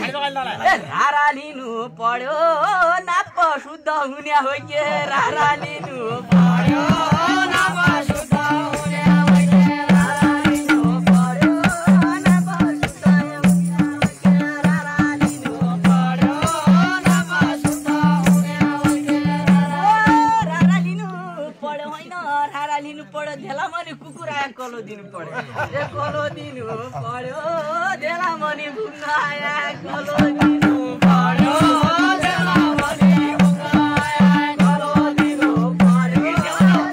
रारा लिनु पर्यो नाप शुद्ध हुने हो के रारा लिनु पर्यो नाप शुद्ध हुने हो के रारा लिनु पर्यो नाप शुद्ध हुने हो के रारा लिनु पर्यो नाप शुद्ध हुने हो के रारा लिनु पर्यो हैन रारा लिनु पर्यो धेला मनी कुकुर आया कलो दिनु पर्यो ए कलो दिनु पर्यो धेला मनी भुङ्गा आया कलो दिनु पर्यो धेला मनी भुङ्गा आया कलो दिनु पर्यो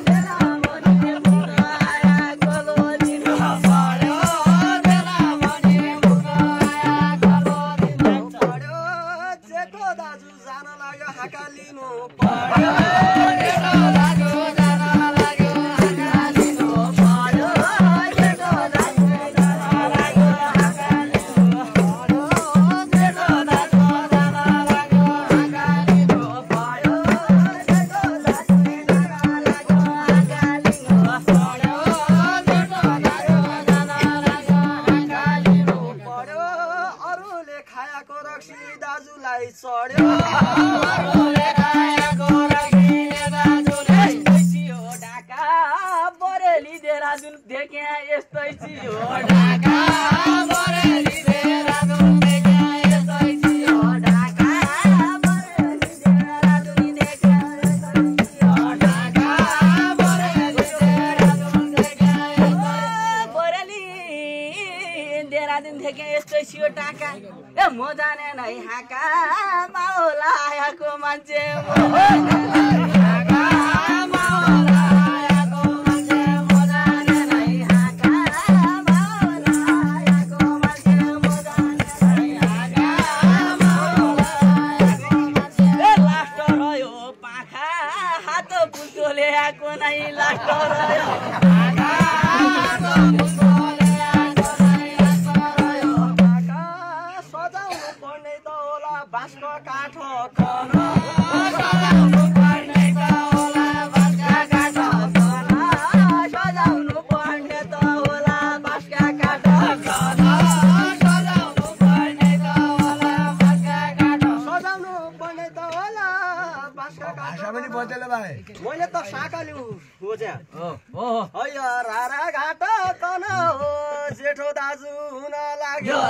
धेला मनी भुङ्गा आया कलो दिनु पर्यो धेला मनी भुङ्गा आया कलो दिनु पर्यो जेठो दाजु जान लाग्यो हाका लिनु पर्यो जेठो दाजु जान लाग्यो हाका लिनु पर्यो जेठो दाजु जान लाग्यो हाका लिनु पर्यो जेठो दाजु जान लाग्यो हाका लिनु पर्यो जेठो दाजु जान लाग्यो हाका लिनु पर्यो जेठो दाजु जान लाग्यो हाका लिनु पर्यो अरूले खाएको रक्सी दाजुलाई चढ्यो अरूले खाएको रक्सी दाजुलाई चियो ढाका बरेली देहरादुन देखे यस्तै चियो ढाका बरेली देहरादुन देखे यस्तै चियो ढाका बरेली देहरादुन देखे यस्तै चियो ढाका बरेली देहरादुन देखे बरेली देहरादुन देखे यस्तै चियो ढाका ए म जाने नै हाका माओला आएको मान्छे बाँसको काठो कनो सजाउनु पर्ने त होला बाँसका काठ कन सजाउनु पर्ने त होला बाँसका काठ कन सजाउनु पर्ने त होला बाँसका काठ सजाउनु पर्ने त होला बाँसका काठ पनि बदले भाइ मैले त साकाली खोज्या हो रारा घाट कन हो जेठो दाजु हुन लाग्यो